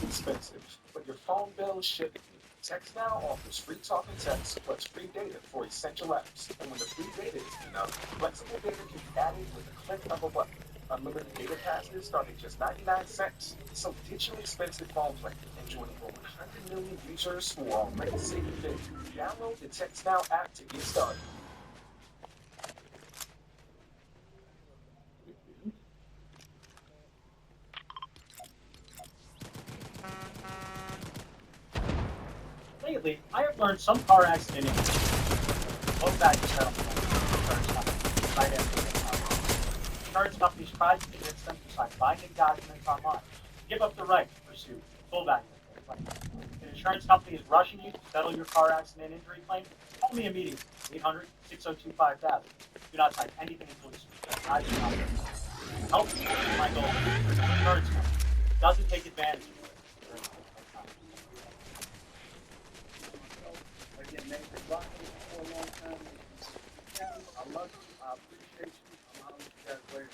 expensive, but your phone bill should be. TextNow offers free talk and text plus free data for essential apps. And when the free data isn't enough, flexible data can be added with a click of a button. Unlimited data passes start at just 99 cents. So ditch your expensive phone plan and join over 100 million users who are already saving big. Download the TextNow app to get started. Lately, I have learned some car accident both values settlement insurance companies right after they come. Insurance companies try to convince them to sign binding documents online, give up the right to pursue full value of their claim. If an insurance company is rushing you to settle your car accident injury claim, call me immediately, 800-602-5000. Do not sign anything until it's I do not help you with my goal. Insurance company doesn't take advantage of you during difficult times. Myself, again, name's Rocky for a long time. I love you. I appreciate you. I'm out with you guys later.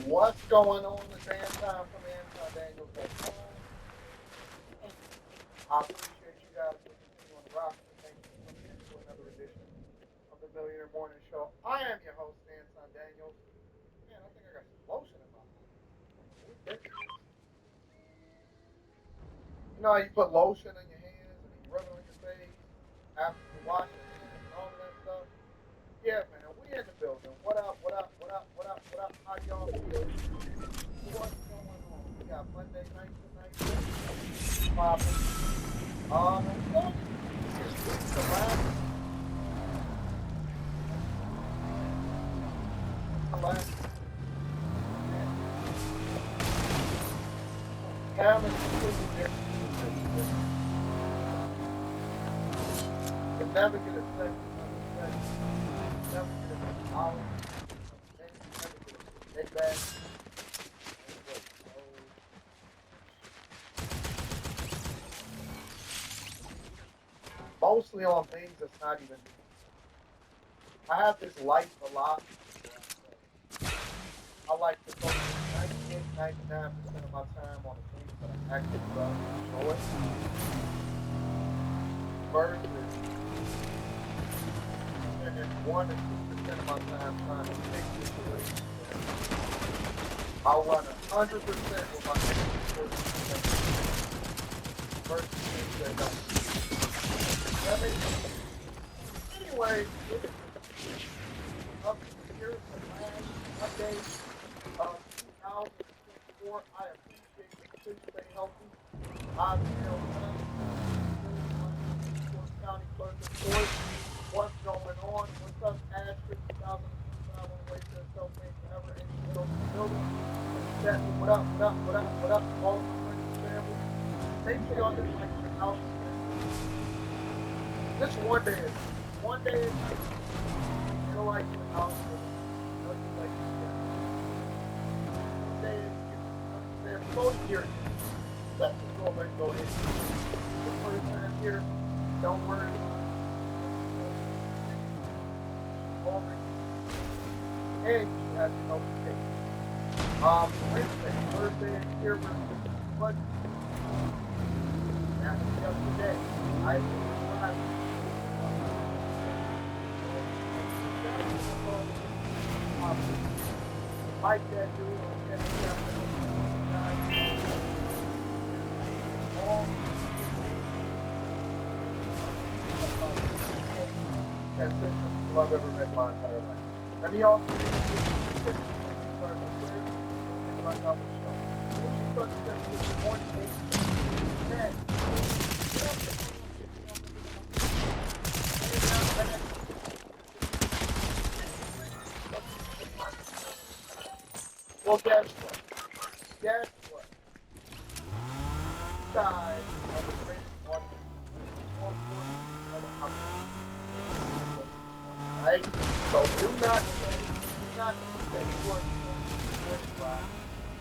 What's going on? The fan time from AntonDaniels.com. I appreciate you guys for continuing to rock and thank you for coming in to another edition of the Millionaire Morning Show. I am your host, Anton Daniels. Man, I think I got some lotion in my mouth. You know how you put lotion on your hands and then you rub it on your face after you wash your hands and all of that stuff? Yeah, man, we in the building. What up, what up, what up, what up, what up? How y'all feel? What's going on? We got Monday night tonight. Popping. Look, it's the last. Haven't can never get a second, never get a hour, never get a back. Mostly on things that's not even. I have this life a lot. I like to focus 98, 99% of my time on the things that I actually love and enjoy. Versus spending 1 or 2% of my time trying to fix situations. I'll run 100% with my next 40% versus things that don't. That makes sense. Anyway, up here to last Monday of 2024. I appreciate you. Please stay healthy. I'm Neil County Clerk of Court. What's going on? What's up, Astrid? 2025 on the way to a self-made forever. Any middle building. What up, what up, what up, what up? All of my friends and family. Make sure y'all just like the house. Just one day. One day. Feel like the house. Nothing like that. One day. They're both here. Let's just go ahead and go in. The first time here. Don't worry about it. And you have to know the case. Wednesday, Thursday, and here versus what? That's the other day. I like that dude on that's it. I've ever met my entire life. Let me also well, guess what? Guess what? Guys, of the greatest audience Alright? So do not say, you are going to win.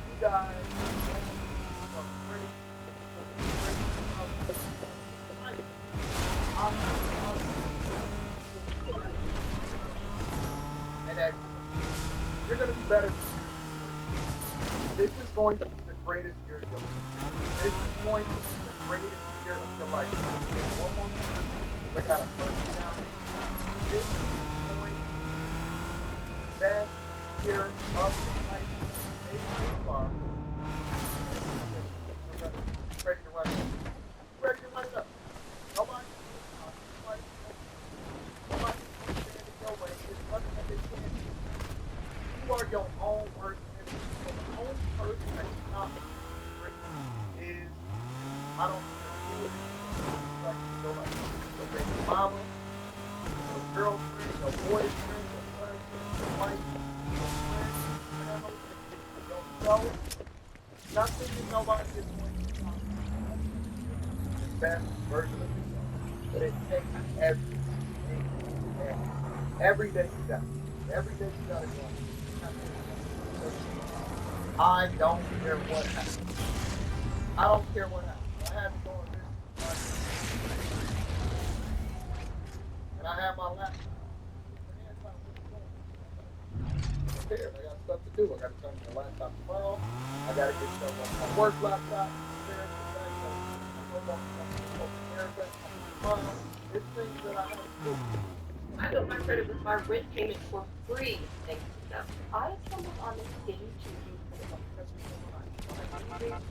You guys are pretty, and that you're going to be better. This is going to be the greatest year of your life. This is going to be the greatest year of your life. One more time. I got a first down. This is going to be the best year of your life. Maybe so far. Ready to run it. Ready to run it up. Nobody going to stand in your way. It's nothing that they can't do. You are your own worst enemy. So the only person that you not is, I don't care who it is, like your life. Your baby mama, your girlfriend, your boyfriend, your husband, your wife, your friend, your family, yourself. Nothing that nobody is going to stop the best version of yourself. But it takes every day you got. Every day you gotta go. I don't care what happens. I don't care what happens. I had to go on this and I have my laptop. Prepared. I got stuff to do. I got to turn my laptop tomorrow. I got to get stuff on my work laptop. It's things that I have to do. I got my credit with my rent payment for free. Thanks to them. I stumbled on this game to use for the month. That you have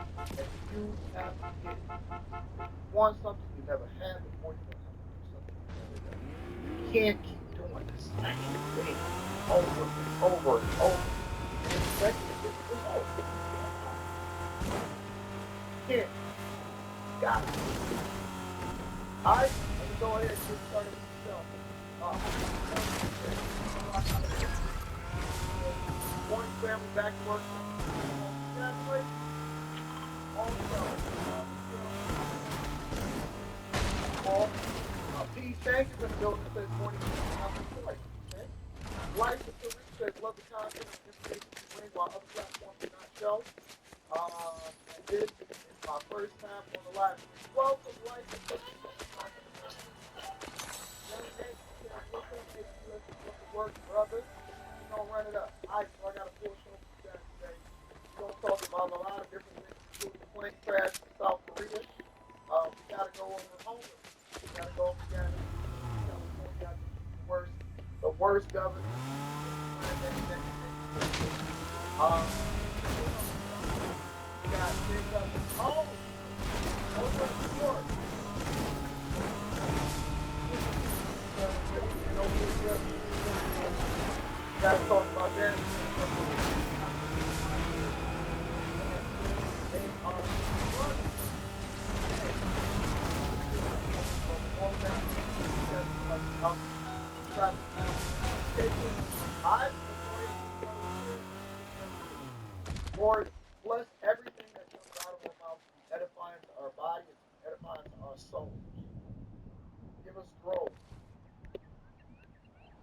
to get. You want something you never had before, you're going to have to do something you never done. You can't keep doing the same thing over and over and over and expect to get the results. You can't. You got it. All right, let me go ahead and get started with yourself. Morning, family, back to work. Peace, thank you for the building that says morning. Life is the research, love the content and information you bring while other platforms do not show. And this is my first time on the live. Welcome, life is the work, brother. We're gonna run it up. Alright, so I got a full show for you guys today. We're gonna talk about a lot of different things, including the plane crash in South Korea. We gotta go over homeless. We gotta go over California. The worst governor. We got things up in home. Over in New York. Gotta talk about that. Lord, bless everything that comes out of our mouth to be edifying to our body and to be edifying to our souls. Give us growth.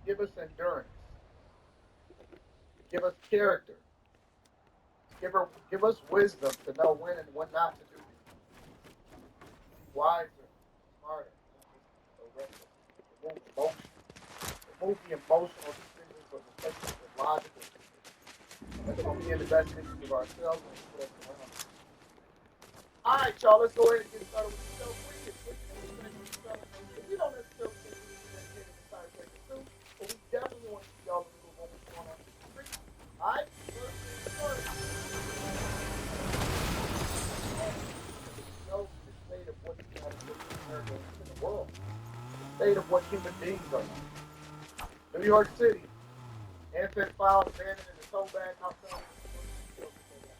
Give us endurance. Give us character. Give us wisdom to know when and when not to do these things. Be wiser, smarter, not just reckless. Remove emotion. Remove the emotional decisions, but replace them with logical decisions. That's going to be in the best interest of ourselves and people that's around us. All right, y'all, let's go ahead and get started with the show. We don't necessarily think we need to get in the entire segment too, but we definitely want to see y'all in the room what's going on in the street. All right, first things first. Know the state of what the United States of America is in the world. The state of what human beings are like. New York City, infant found abandoned in a tow bag outside.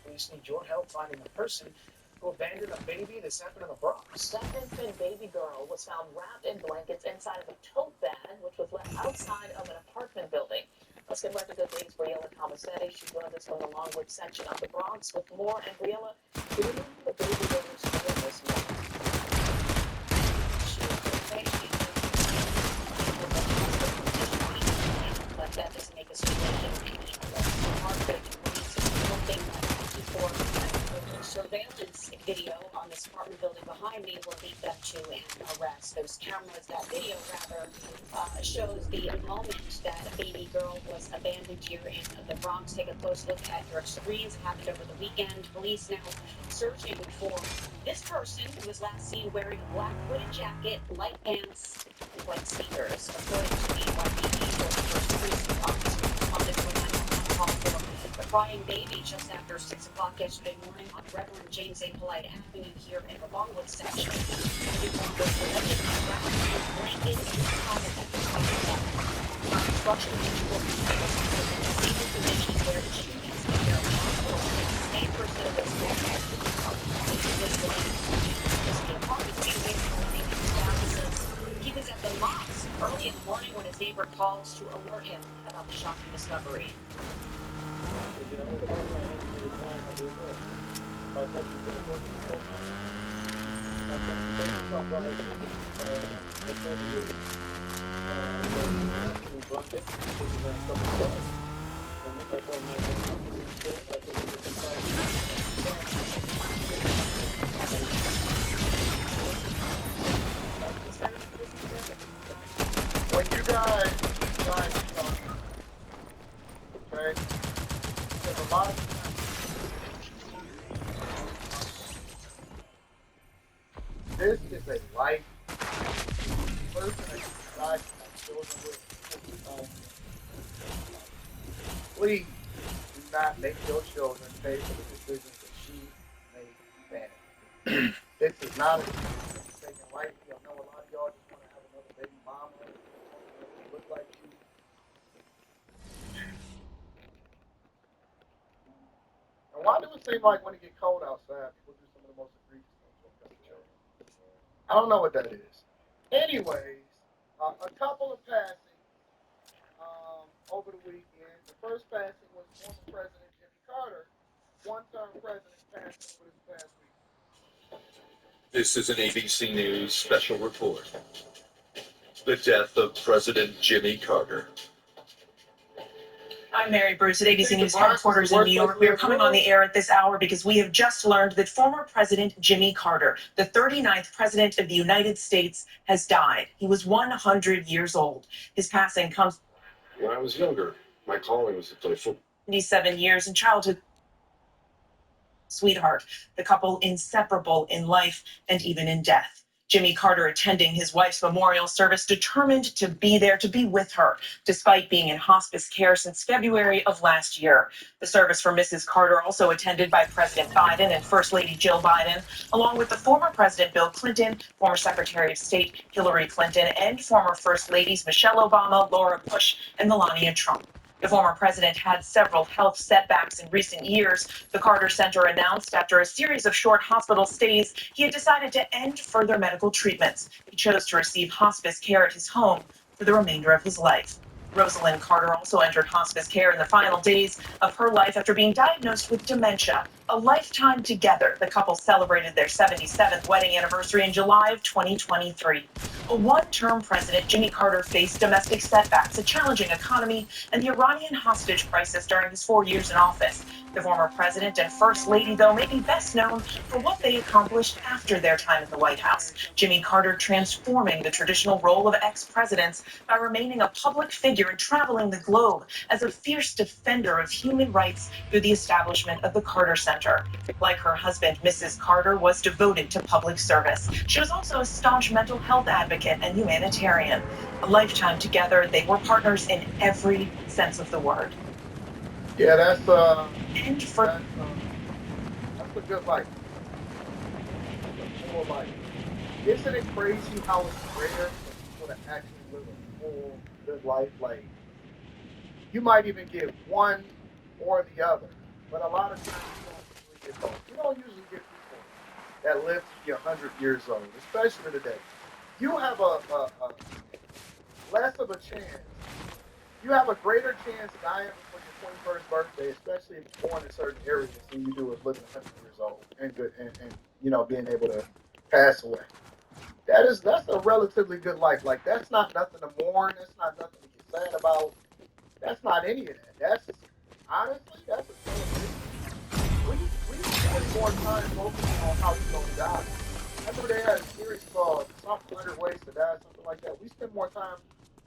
Police need your help finding a person who abandoned a baby this happened in the Bronx. That infant baby girl was found wrapped in blankets inside of a tote bag, which was left outside of an apartment building. Let's get right to good news. Briella Commissary, she joins us from the Longwood section of the Bronx with more. And Briella, do you remember the baby girl's name this morning? She Surveillance video on this apartment building behind me will lead them to an arrest. Those cameras, that video rather, shows the moment that a baby girl was abandoned here in the Bronx. Take a close look at your screens. Happened over the weekend. Police now searching for this person who was last seen wearing a black hooded jacket, light pants, and white sneakers. According to the NYPD, first precinct officer responded to a 911 call for the crying baby just after 6 o'clock yesterday morning on Reverend James A. Polite Avenue here in the Longwood section. Everyone was allegedly wrapped in a blanket and covered at the time of death. Structural injuries stable conditions where she needs to be care of hospital. 8% of those patients he was at the mosque early in the morning when his neighbor calls to alert him about the shocking discovery. When you guys talk, okay, there's a lot of this is a life person that you decide to have children with. Please do not make your children pay for the decisions that she made bad. This is not a taken lightly. I know a lot of y'all just want to have another baby mama that look like you. And why do it seem like when it gets cold outside, people do some of the most egregious things when it comes to children? I don't know what that is. Anyways, a couple of passings over the weekend. The first passing was former President Jimmy Carter, one-term president passing over this past week. This is an ABC News special report. The death of President Jimmy Carter. I'm Mary Bruce at ABC News headquarters in New York. We are coming on the air at this hour because we have just learned that former President Jimmy Carter, the 39th President of the United States, has died. He was 100 years old. His passing comes when I was younger. My calling was to play football. 77 years in childhood sweetheart, the couple inseparable in life and even in death. Jimmy Carter attending his wife's memorial service, determined to be there, to be with her, despite being in hospice care since February of last year. The service for Mrs. Carter also attended by President Biden and First Lady Jill Biden, along with the former President Bill Clinton, former Secretary of State Hillary Clinton, and former First Ladies Michelle Obama, Laura Bush, and Melania Trump. The former president had several health setbacks in recent years. The Carter Center announced after a series of short hospital stays, he had decided to end further medical treatments. He chose to receive hospice care at his home for the remainder of his life. Rosalind Carter also entered hospice care in the final days of her life after being diagnosed with dementia. A lifetime together, the couple celebrated their 77th wedding anniversary in July of 2023. A one-term president, Jimmy Carter faced domestic setbacks, a challenging economy, and the Iranian hostage crisis during his 4 years in office. The former president and first lady, though, may be best known for what they accomplished after their time at the White House. Jimmy Carter transforming the traditional role of ex-presidents by remaining a public figure and traveling the globe as a fierce defender of human rights through the establishment of the Carter Center. Like her husband, Mrs. Carter was devoted to public service. She was also a staunch mental health advocate and humanitarian. A lifetime together, they were partners in every sense of the word. Yeah, that's a good life. That's a full life. Isn't it crazy how it's rare for people to actually live a full, good life? Like, you might even get one or the other, but a lot of times you don't usually get both. You don't usually get people that live to be 100 years old, especially today. You have a less of a chance. You have a greater chance of dying before your 21st birthday, especially if you're born in certain areas, than you do of living 100 years old and good and being able to pass away. That's a relatively good life. Like, that's not nothing to mourn. That's not nothing to get sad about. That's not any of that. That's honestly, that's a celebration. We spend more time focusing on how you're gonna die. I remember they had a series called something 100 Ways to Die, something like that. We spend more time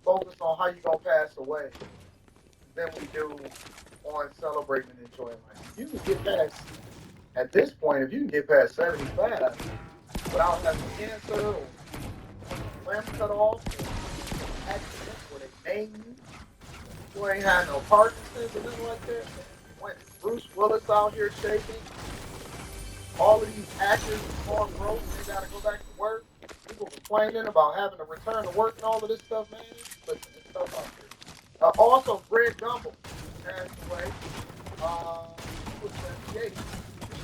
focused on how you're gonna pass away than we do on celebrating and enjoying life. If you can get past at this point, if you can get past 75 without having cancer or limbs cut off or accident where they maim you, you ain't had no Parkinson's or nothing like that. When Bruce Willis out here shaking, all of these actors are going broke, they gotta go back to work. People complaining about having to return to work and all of this stuff, man. Listen, it's tough out here. Also, Greg Gumbel passed away. He was 78.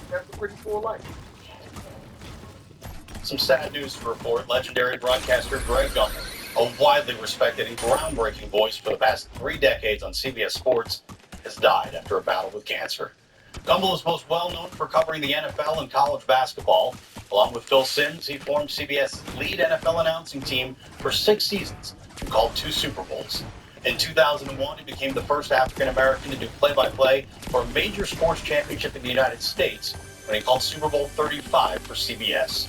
That's a pretty full life. Some sad news to report. Legendary broadcaster Greg Gumbel, a widely respected and groundbreaking voice for the past 3 decades on CBS Sports, has died after a battle with cancer. Gumbel is most well known for covering the NFL and college basketball. Along with Phil Simms, he formed CBS's lead NFL announcing team for 6 seasons and called 2 Super Bowls. In 2001, he became the first African-American to do play-by-play for a major sports championship in the United States when he called Super Bowl 35 for CBS.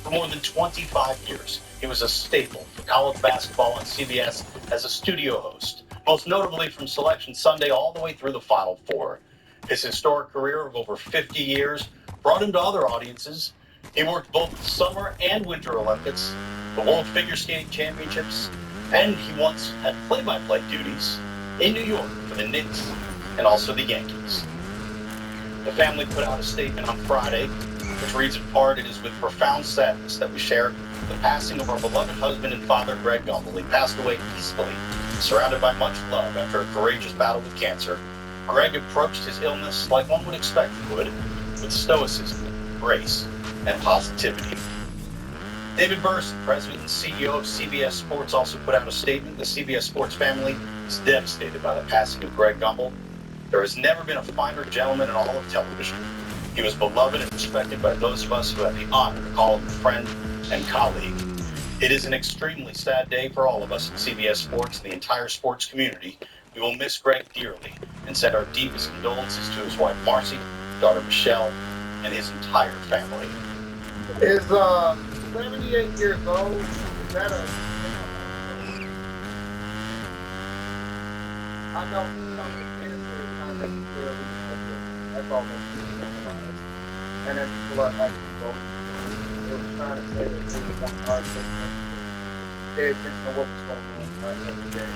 For more than 25 years, he was a staple for college basketball on CBS as a studio host, most notably from Selection Sunday all the way through the Final Four. His historic career of over 50 years brought him to other audiences. He worked both the Summer and Winter Olympics, the World Figure Skating Championships, and he once had play-by-play duties in New York for the Knicks and also the Yankees. The family put out a statement on Friday, which reads in part, "It is with profound sadness that we share the passing of our beloved husband and father, Greg Gumbel. He passed away peacefully, surrounded by much love after a courageous battle with cancer. Greg approached his illness like one would expect he would, with stoicism, grace, and positivity." David Burson, president and CEO of CBS Sports, also put out a statement. The CBS Sports family is devastated by the passing of Greg Gumbel. There has never been a finer gentleman in all of television. He was beloved and respected by those of us who had the honor to call him a friend and colleague. It is an extremely sad day for all of us at CBS Sports and the entire sports community. We will miss Greg dearly and send our deepest condolences to his wife Marcy, daughter Michelle, and his entire family. Is 78 years old. Is that a? I know cancer is not necessarily that's all that's and then people are actually voting. They were trying to say that they were one hard thing. Pay attention to what was going on right every day.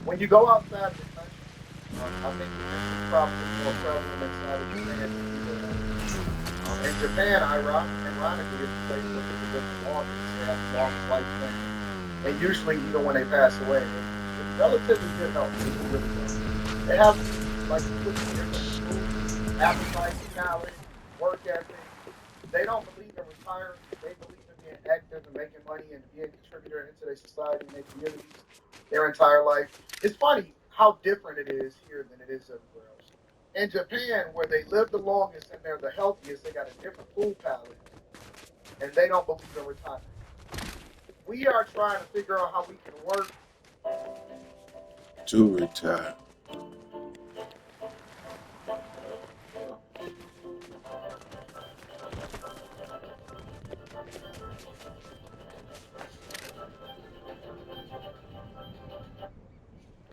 When you go outside the country, I think it's probably more prevalent inside of Japan than people know. In Japan, ironically, it's a place where people live the longest. They have the longest lifespan. And usually, even when they pass away, it's relatively good health. People really don't. They have like different food, appetite, talent, work ethic. They don't believe in retiring. They believe in being active and making money and being a contributor into their society and their communities their entire life. It's funny how different it is here than it is everywhere else. In Japan, where they live the longest and they're the healthiest, they got a different food palette, and they don't believe in retirement. We are trying to figure out how we can work To retire.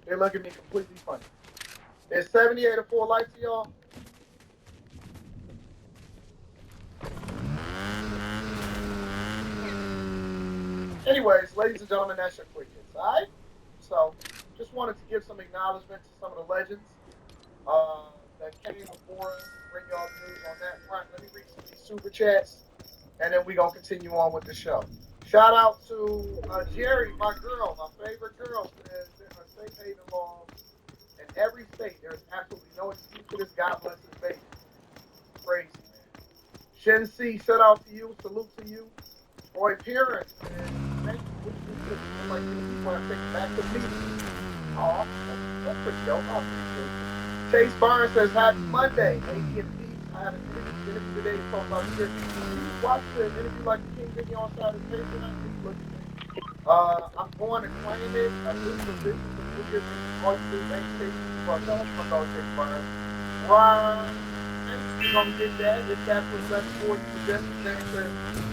They look at me completely funny. Is 78 a full life to y'all? Anyways, ladies and gentlemen, that's your quick hits, all right? So, just wanted to give some acknowledgement to some of the legends that came before us, bring y'all the news on that front. Let me read some of these super chats, and then we're going to continue on with the show. Shout out to Jerry, my girl, my favorite girl, says there are safe haven laws in every state. There's absolutely no excuse for this. God bless his baby. Crazy, man. Shen C, shout out to you. Salute to you. Roy Pierce says, thank you. What you do? I'm like, you want to take it back to me? Oh, that's pretty dope. I appreciate it. Chase Barnes says, happy Monday. AD&D. I had an interview today to talk about this. Did you watch the interview like the King video on Saturday? He's looking I'm going to claim it. A new provision for 3 years means all you do bank statements you fucked up. My dog takes burn. Right. You're gonna get that if that's what's best for you. But Jesse James says,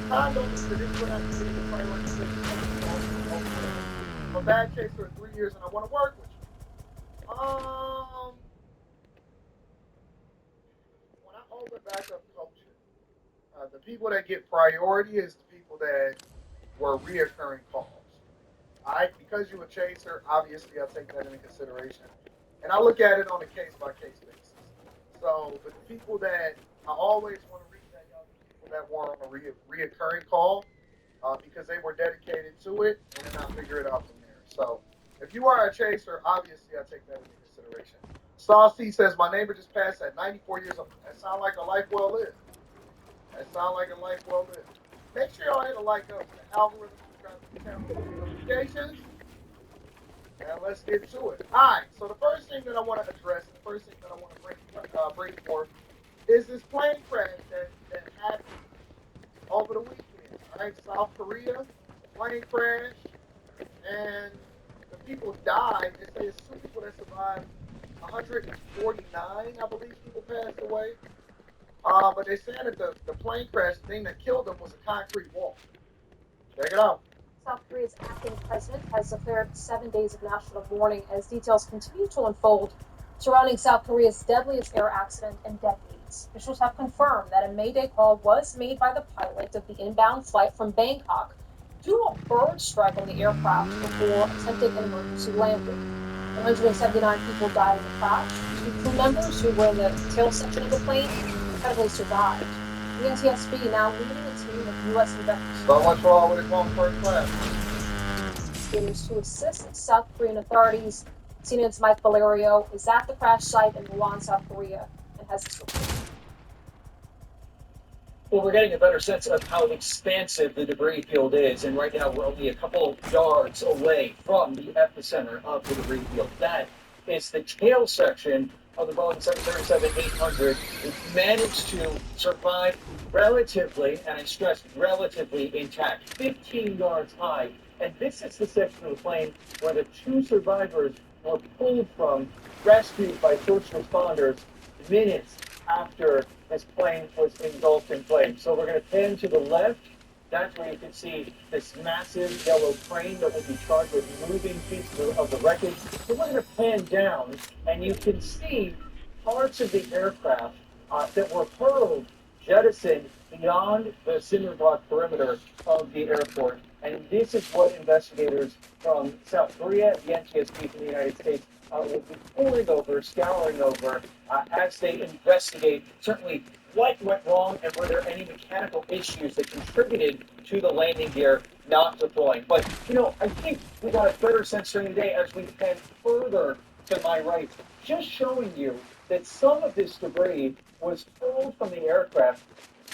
time don't mean that anyone has to be in your priority list to make you overwhelmed. I'm a bad chaser of 3 years and I want to work with you. When I open back up coaching, the people that get priority is the people that were reoccurring calls. Because you're a chaser, obviously I take that into consideration, and I look at it on a case by case basis. So, but the people that I always want to reach that out to people that were on a reoccurring call because they were dedicated to it, and then I figure it out from there. So, if you are a chaser, obviously I take that into consideration. Saucy says my neighbor just passed at 94 years old. That sounds like a life well lived. That sounds like a life well lived. Make sure y'all hit a like up for the algorithm, subscribe to the channel, turn on notifications. And let's get to it. All right. So the first thing that I want to address, and the first thing that I want to bring forth, is this plane crash that happened over the weekend. All right, South Korea, plane crash, and the people died. They say it's two people that survived. 149, I believe, people passed away. But they're saying that the plane crash, the thing that killed them was a concrete wall. Check it out. South Korea's acting president has declared 7 days of national mourning as details continue to unfold surrounding South Korea's deadliest air accident in decades. Officials have confirmed that a Mayday call was made by the pilot of the inbound flight from Bangkok due to a bird strike on the aircraft before attempting an emergency landing. 179 people died in the crash. Two crew members who were in the tail section of the plane incredibly survived. The NTSB now leading a team of U.S. investigators. So much for what they call first class. Investigators to assist South Korean authorities. CNN's Mike Valerio is at the crash site in Mulan, South Korea, and has this report. Well, we're getting a better sense of how expansive the debris field is, and right now we're only a couple yards away from the epicenter of the debris field. That is the tail section of the Boeing 737-800. It managed to survive relatively, and I stress relatively, intact, 15 yards high. And this is the section of the plane where the two survivors were pulled from, rescued by first responders minutes after this plane was engulfed in flames. So we're going to pan to the left. That's where you can see this massive yellow crane that will be charged with moving pieces of the wreckage. So we're going to pan down, and you can see parts of the aircraft that were hurled, jettisoned beyond the cinder block perimeter of the airport. And this is what investigators from South Korea, the NTSB from the United States, will be pouring over, scouring over, as they investigate certainly what went wrong and were there any mechanical issues that contributed to the landing gear not deploying. But, I think we got a better sense during the day as we pan further to my right, just showing you that some of this debris was pulled from the aircraft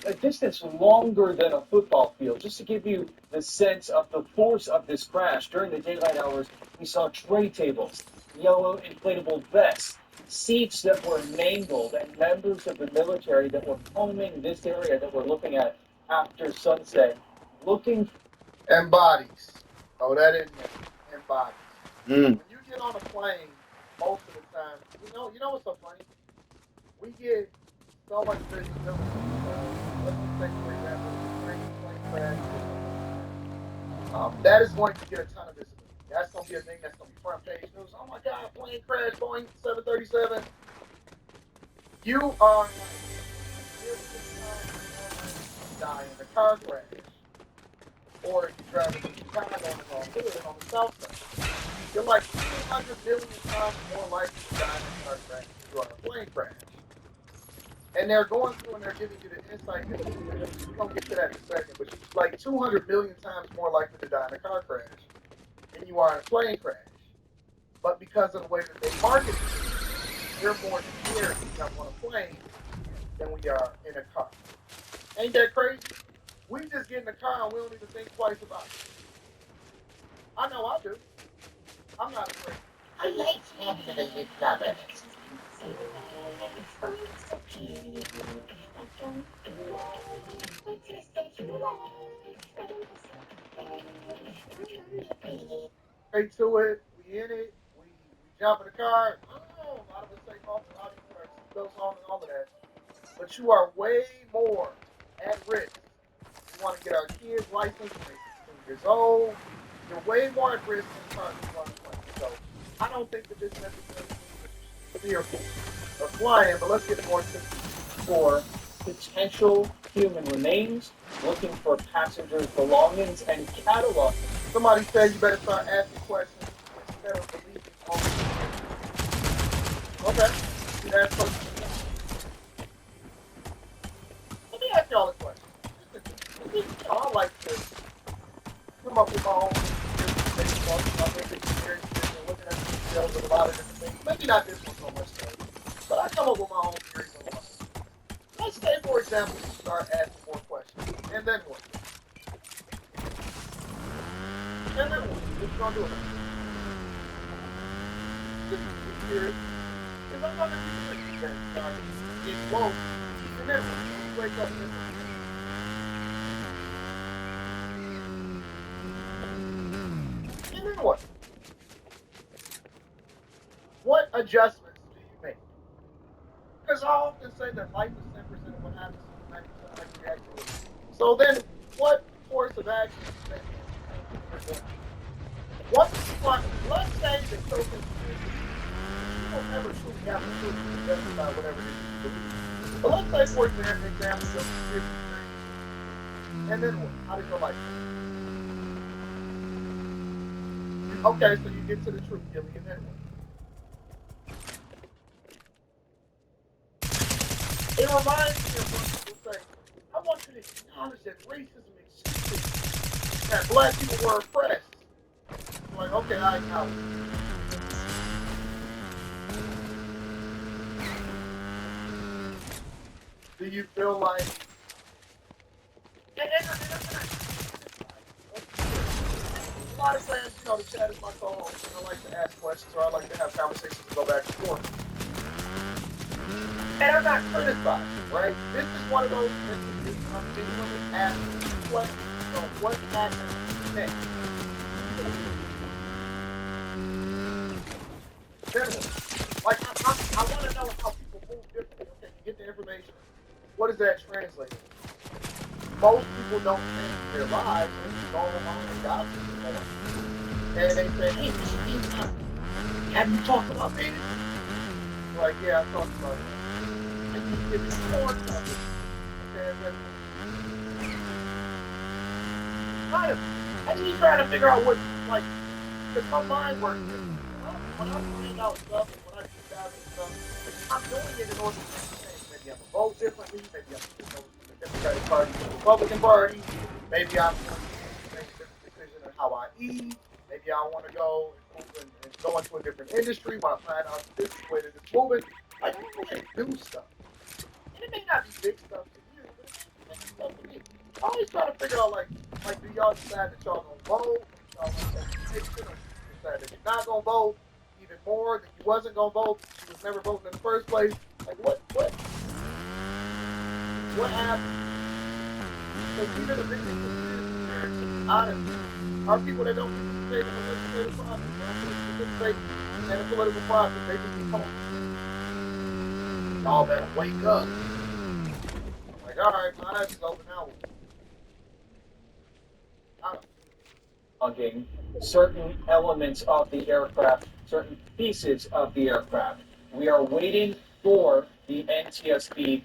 a distance longer than a football field. Just to give you the sense of the force of this crash, during the daylight hours, we saw tray tables, yellow inflatable vests, seats that were mangled, and members of the military that were combing this area that we're looking at after sunset, looking. And bodies. Oh, that in there. And bodies. When you get on a plane, most of the time, you know what's so funny? We get so much visibility. Let's just say, for example, plane crash or something like that. That is going to get a ton of visibility. That's going to be a thing that's going to be front page news. Oh my God, plane crash, Boeing 737. You are like die in a car crash. Or if you're driving to Chicago on the long hood on the south side. You're like 200 million times more likely to die in a car crash than you are in a plane crash. And they're going through and they're giving you the insight that we're going to get to that in a second, but you're like 200 million times more likely to die in a car crash than you are in a plane crash. But because of the way that they market it, we're more scared to jump on a plane than we are in a car. Ain't that crazy? We just get in the car and we don't even think twice about it. I know I do. I'm not afraid. I like having with lovers. straight to it. We in it. We jump in the car. I don't know. A lot of us take off. A lot of you put our seatbelts on and all of that. But you are way more at risk. We want to get our kids licensed when they're 16 years old. You're way more at risk than trying to fly a plane. So I don't think that this necessarily means that you should be fearful of flying. But let's get more to the For potential human remains, looking for passengers' belongings, and cataloging. somebody said you better start asking questions instead of believing all the okay. You ask questions. Let me ask y'all a question. I like to come up with my own theories based off my lived experiences and looking at the details of a lot of different things. Maybe not this one so much though, but I come up with my own theories on a lot. Let's say, for example, you start asking more questions, and then what? And then what? What you gonna do about it? Just be curious. Because I'm not gonna be curious that start getting woke, and then what? When you wake up and then what? And then what? What adjustments do you make? Because I often say that life is 10% of what happens to you, 90% of how you react to it. So then, what course of action do you take once you think that you're going? Once you find, let's say that your conspiracy, you don't ever truly have the truth to justify whatever it is that you believe. But let's say, for example, your conspiracy theory is true. And then what? How does your life change? Okay, so you get to the truth, Gilly, and then what? It reminds me of when people say, I want you to acknowledge that racism existed, that black people were oppressed. I'm like, okay, I acknowledge it. Do you feel like a lot of times, the chat is my co-host, and I like to ask questions or I like to have conversations and go back and forth. And I'm not criticizing, right? This is one of those instances I'm genuinely asking questions on what happens next. Like, I want to know how people move differently. Okay, you get the information. What does that translate into? Most people don't change their lives and just go along and gossip. And they say, hey, have you talked about this? Like, yeah, I talked about it. And you give me more coverage. Okay, kind of. And you trying to figure out what, like, because my mind works different. When I find out stuff and when I deep dive into stuff, I'm doing it in order to make change. Maybe I'm going to vote differently. Maybe I'm going to go from the Democratic Party to the Republican Party. Maybe I'm going to make a different decision on how I eat. Maybe I want to go and go into a different industry when I find out that this is the way that it's moving. Like, I'm going to do stuff. And it may not be big stuff to you, but it may be big stuff to me. I always try to figure out, like, do y'all decide that y'all going to vote? Or do y'all want education? Or do you decide that you're not going to vote even more, that you wasn't going to vote because you was never voting in the first place? Like, what happened? Because even the biggest conspiracy theorists, honestly, are people that don't participate in the legislative process. They don't participate in the political process. They just be told, y'all better wake up. I'm like, all right, my eyes is open now. Certain elements of the aircraft, certain pieces of the aircraft. We are waiting for the NTSB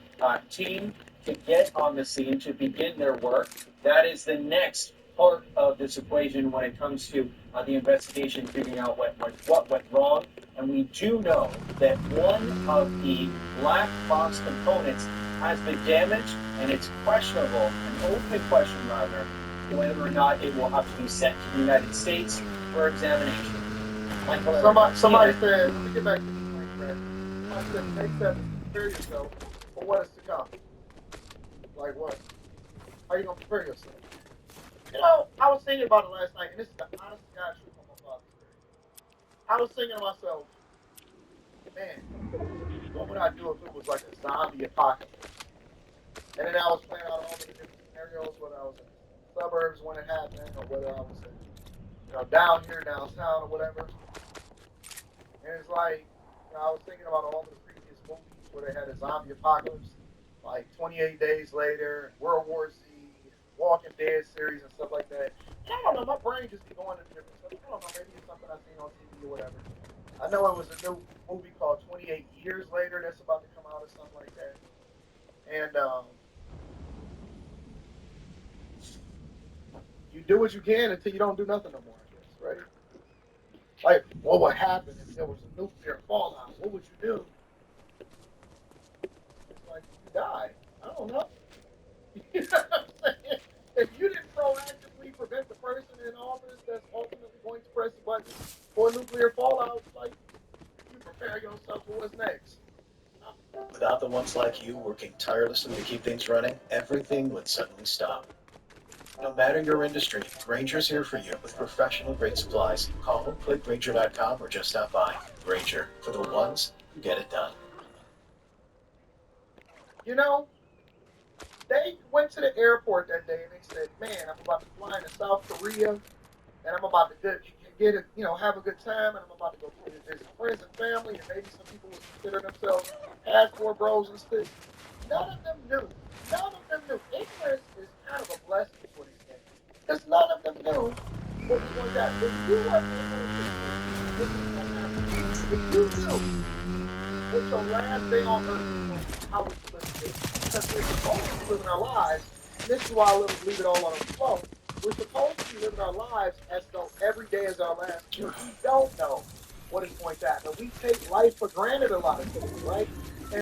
team to get on the scene to begin their work. That is the next part of this equation when it comes to the investigation, figuring out what went wrong. And we do know that one of the black box components has been damaged, and it's questionable, an open question rather, whether or not it will have to be sent to the United States for examination. Somebody said, let me get back to this point, Brad. Somebody said the next step is to prepare yourself for what is to come. Like what? How are you going to prepare yourself? I was thinking about it last night, and this is the honest to God truth on my father's grave. I was thinking to myself, man, what would I do if it was like a zombie apocalypse? And then I was playing out all of the different scenarios, whether I was in the suburbs when it happened, or whether I was in down here downtown or whatever. And it's like, I was thinking about all the previous movies where they had a zombie apocalypse, like 28 Days Later, and World War Z, and Walking Dead series and stuff like that. And I don't know, my brain just be going to different stuff. I don't know, maybe it's something I've seen on TV or whatever. I know it was a new movie called 28 Years Later that's about to come out or something like that. And you do what you can until you don't do nothing no more, I guess, right? Like, what would happen if there was a nuclear fallout? What would you do? It's like, you die. I don't know. You know what I'm saying? If you didn't proactively prevent the person in office that's ultimately going to press the button for a nuclear fallout, like, you prepare yourself for what's next. Without the ones like you working tirelessly to keep things running, everything would suddenly stop. No matter your industry, Granger's here for you with professional grade supplies. Call, click Granger.com, or just stop by. Granger, for the ones who get it done. You know, they went to the airport that day and they said, man, I'm about to fly into South Korea and I'm about to get it, have a good time, and I'm about to go visit friends and family, and maybe some people would consider themselves hardcore bros and sticks. None of them knew. None of them knew. Ignorance is kind of a blessing for these things, because none of them knew what was going to happen. If you were able to predict this was going to happen, if you knew what your last day on earth was going to be, how would you live it? Because we're supposed to be living our lives, and this is why I leave it all on the flow. We're supposed to be living our lives as though every day is our last because we don't know what is going to happen. We take life for granted a lot of times, right?